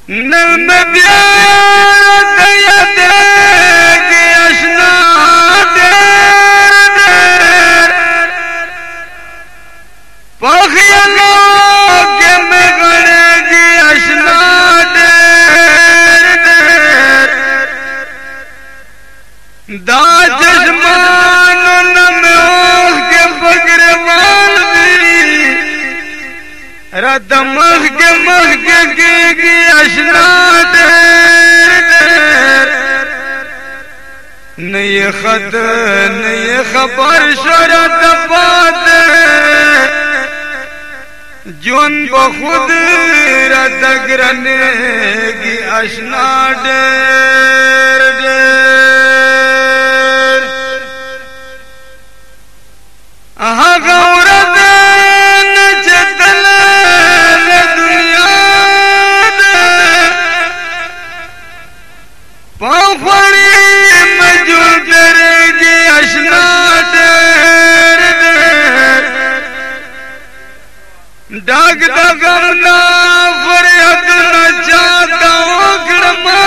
नम ब्या दया देगी अशना दे पखिया के में गड़ेगी अशना दे दाज जमान नम के बगरे वाल रदमख के मख के अशना दे नई खत नई खबर शरत बात जोन बखुद रदगरने की अशना दे डाग दगरना फरियाद न चाहता ओकड़मा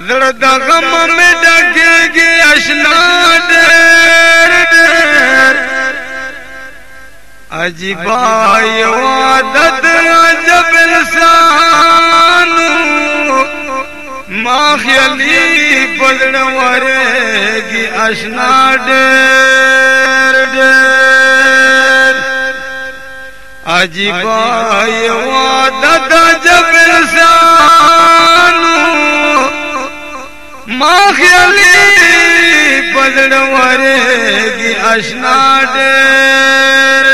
जड़ दगम में डगेगी अशना देर अजीबा ये आदत अजब इंसान माखियली बदन वरेगी अशना देर अजीबा ये आदत अजब इंसान माखियली बदन वरेगी अशना देर